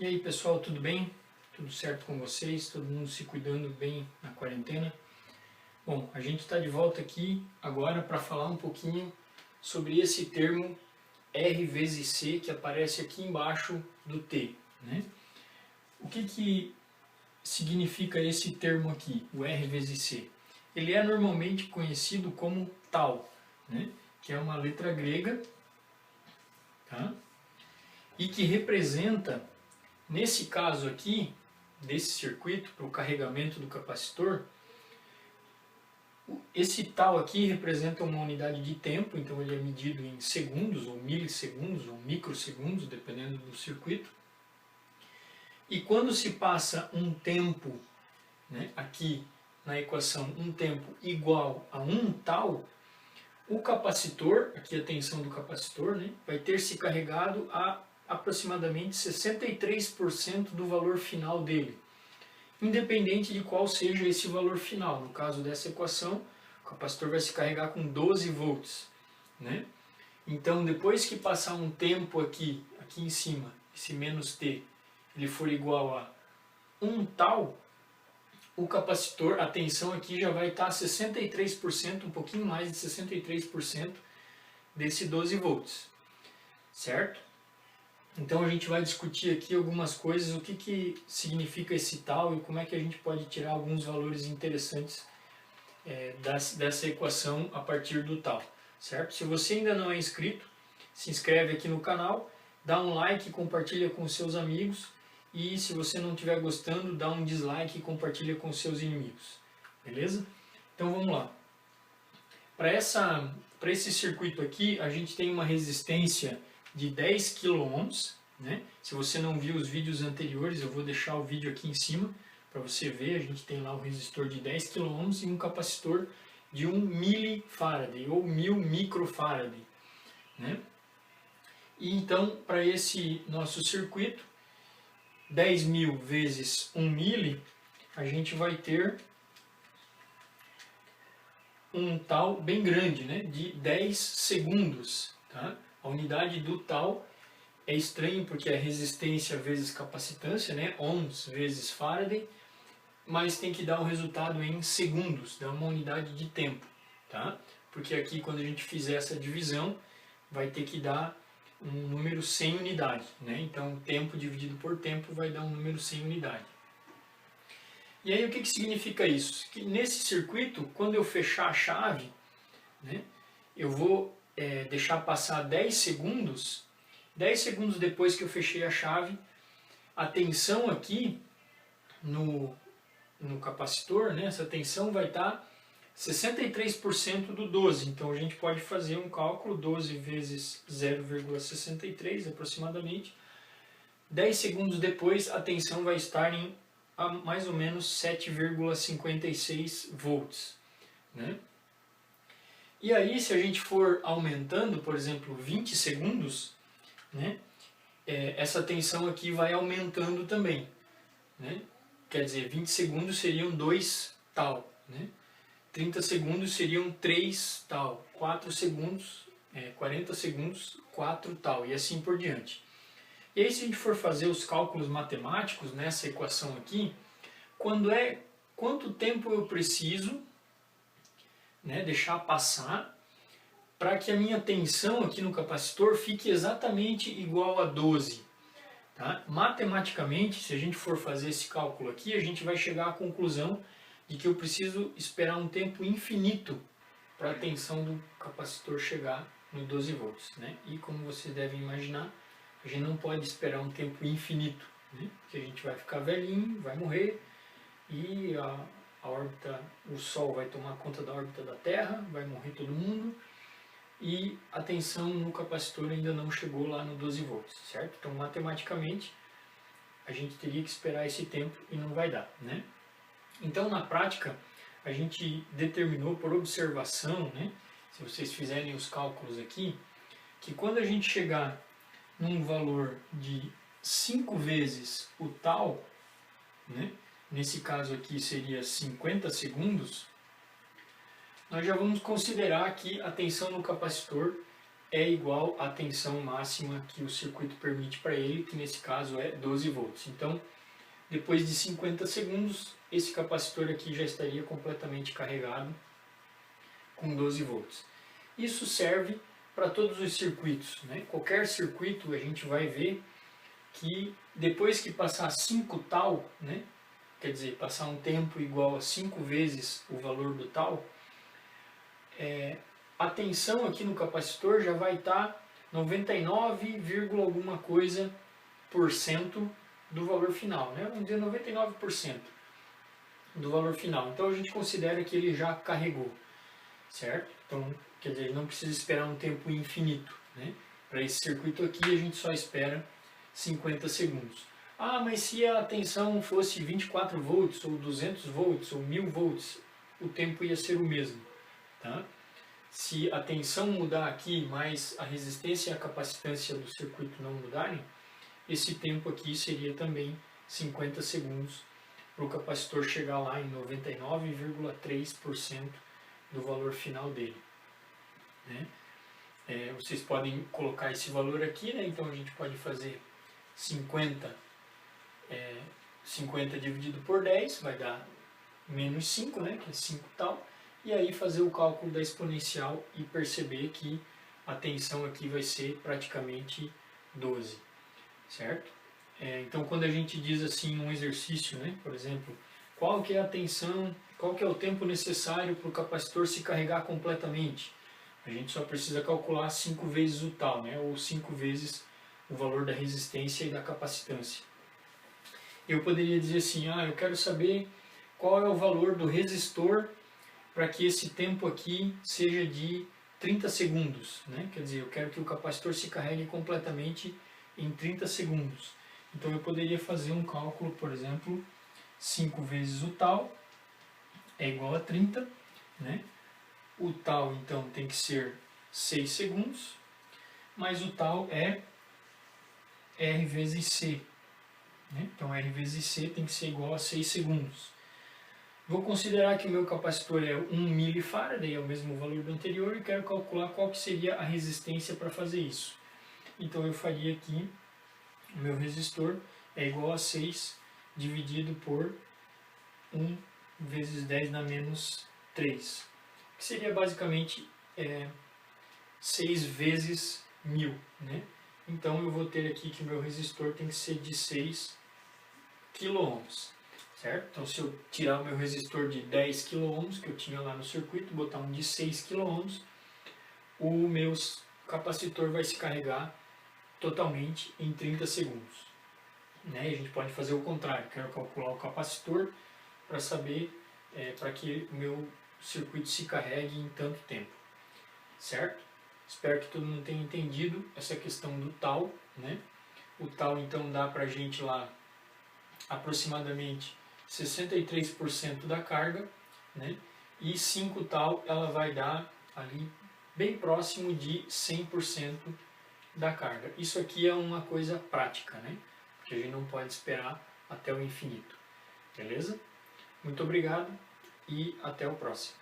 E aí pessoal, tudo bem? Tudo certo com vocês? Todo mundo se cuidando bem na quarentena? Bom, a gente está de volta aqui agora para falar um pouquinho sobre esse termo R vezes C que aparece aqui embaixo do T, né? O que significa esse termo aqui, o R vezes C? Ele é normalmente conhecido como tau, né? Que é uma letra grega, tá? E que representa, nesse caso aqui, desse circuito, para o carregamento do capacitor, esse tal aqui representa uma unidade de tempo, então ele é medido em segundos, ou milissegundos, ou microsegundos, dependendo do circuito. E quando se passa um tempo, né, aqui na equação, um tempo igual a um tal, o capacitor, aqui a tensão do capacitor, né, vai ter se carregado a aproximadamente 63% do valor final dele, independente de qual seja esse valor final. No caso dessa equação, o capacitor vai se carregar com 12 volts, né? Então, depois que passar um tempo aqui em cima, esse menos T, ele for igual a 1 tal, o capacitor, a tensão aqui já vai estar 63%, um pouquinho mais de 63% desse 12 volts, certo? Então a gente vai discutir aqui algumas coisas, o que significa esse tal e como é que a gente pode tirar alguns valores interessantes dessa equação a partir do tal, certo? Se você ainda não é inscrito, se inscreve aqui no canal, dá um like, compartilha com seus amigos e se você não estiver gostando, dá um dislike e compartilha com seus inimigos, beleza? Então vamos lá. Para esse circuito aqui, a gente tem uma resistência de 10 kΩ, né? Se você não viu os vídeos anteriores, eu vou deixar o vídeo aqui em cima para você ver. A gente tem lá um resistor de 10 kΩ e um capacitor de 1 milifarad ou 1000 microfarad, né? E então, para esse nosso circuito, 10.000 vezes 1 mili, a gente vai ter um tal bem grande, né? De 10 segundos, tá? A unidade do tal é estranho porque é resistência vezes capacitância, né? Ohms vezes Faraday, mas tem que dar o resultado em segundos, dá uma unidade de tempo, tá? Porque aqui quando a gente fizer essa divisão, vai ter que dar um número sem unidade, né? Então tempo dividido por tempo vai dar um número sem unidade. E aí o que significa isso? Que nesse circuito, quando eu fechar a chave, né, eu vou deixar passar 10 segundos, 10 segundos depois que eu fechei a chave, a tensão aqui no capacitor, né, essa tensão vai estar 63% do 12, então a gente pode fazer um cálculo, 12 vezes 0,63 aproximadamente, 10 segundos depois a tensão vai estar em mais ou menos 7,56 volts, né? E aí, se a gente for aumentando, por exemplo, 20 segundos, né, essa tensão aqui vai aumentando também, né? Quer dizer, 20 segundos seriam 2 tal, né? 30 segundos seriam 3 tal, 4 segundos, 40 segundos, 4 tal, e assim por diante. E aí, se a gente for fazer os cálculos matemáticos nessa equação aqui, quanto tempo eu preciso, né, deixar passar para que a minha tensão aqui no capacitor fique exatamente igual a 12. Tá? Matematicamente, se a gente for fazer esse cálculo aqui, a gente vai chegar à conclusão de que eu preciso esperar um tempo infinito para a tensão do capacitor chegar no 12 volts. Né? E como vocês devem imaginar, a gente não pode esperar um tempo infinito, né? Porque a gente vai ficar velhinho, vai morrer e a órbita, o Sol vai tomar conta da órbita da Terra, vai morrer todo mundo e a tensão no capacitor ainda não chegou lá no 12 volts, certo? Então, matematicamente, a gente teria que esperar esse tempo e não vai dar, né? Então, na prática, a gente determinou por observação, né? Se vocês fizerem os cálculos aqui, que quando a gente chegar num valor de 5 vezes o tal, né? Nesse caso aqui seria 50 segundos, nós já vamos considerar que a tensão no capacitor é igual à tensão máxima que o circuito permite para ele, que nesse caso é 12 volts. Então, depois de 50 segundos, esse capacitor aqui já estaria completamente carregado com 12 volts. Isso serve para todos os circuitos, né? Qualquer circuito a gente vai ver que depois que passar 5 tal, né? Quer dizer, passar um tempo igual a 5 vezes o valor do tal, a tensão aqui no capacitor já vai estar 99, alguma coisa por cento do valor final, né? Vamos dizer 99% do valor final. Então a gente considera que ele já carregou, certo? Então, quer dizer, não precisa esperar um tempo infinito, né? Para esse circuito aqui a gente só espera 50 segundos. Ah, mas se a tensão fosse 24 volts, ou 200 volts, ou 1000 volts, o tempo ia ser o mesmo, tá? Se a tensão mudar aqui, mas a resistência e a capacitância do circuito não mudarem, esse tempo aqui seria também 50 segundos para o capacitor chegar lá em 99,3% do valor final dele, né? Vocês podem colocar esse valor aqui, né? Então a gente pode fazer 50 dividido por 10, vai dar menos 5, né? Que é 5 tal, e aí fazer o cálculo da exponencial e perceber que a tensão aqui vai ser praticamente 12, certo? Então quando a gente diz assim um exercício, né? Por exemplo, qual que é a tensão, qual que é o tempo necessário para o capacitor se carregar completamente? A gente só precisa calcular 5 vezes o tal, né? Ou 5 vezes o valor da resistência e da capacitância. Eu poderia dizer assim, eu quero saber qual é o valor do resistor para que esse tempo aqui seja de 30 segundos, né? Quer dizer, eu quero que o capacitor se carregue completamente em 30 segundos. Então eu poderia fazer um cálculo, por exemplo, 5 vezes o tal é igual a 30, né? O tal então tem que ser 6 segundos, mas o tal é R vezes C, né? Então R vezes C tem que ser igual a 6 segundos. Vou considerar que o meu capacitor é 1 milifarad, é o mesmo valor do anterior, e quero calcular qual que seria a resistência para fazer isso. Então eu faria aqui, o meu resistor é igual a 6 dividido por 1 vezes 10 na menos 3, que seria basicamente 6 vezes 1000, né? Então eu vou ter aqui que o meu resistor tem que ser de 6 kΩ, certo? Então se eu tirar o meu resistor de 10 kΩ que eu tinha lá no circuito, botar um de 6 kΩ, o meu capacitor vai se carregar totalmente em 30 segundos. Né? E a gente pode fazer o contrário, quero calcular o capacitor para saber, para que o meu circuito se carregue em tanto tempo, certo? Espero que todo mundo tenha entendido essa questão do tal, né? O tal então dá para a gente lá aproximadamente 63% da carga, né? E 5 tal ela vai dar ali bem próximo de 100% da carga. Isso aqui é uma coisa prática, né? Porque a gente não pode esperar até o infinito. Beleza? Muito obrigado e até o próximo.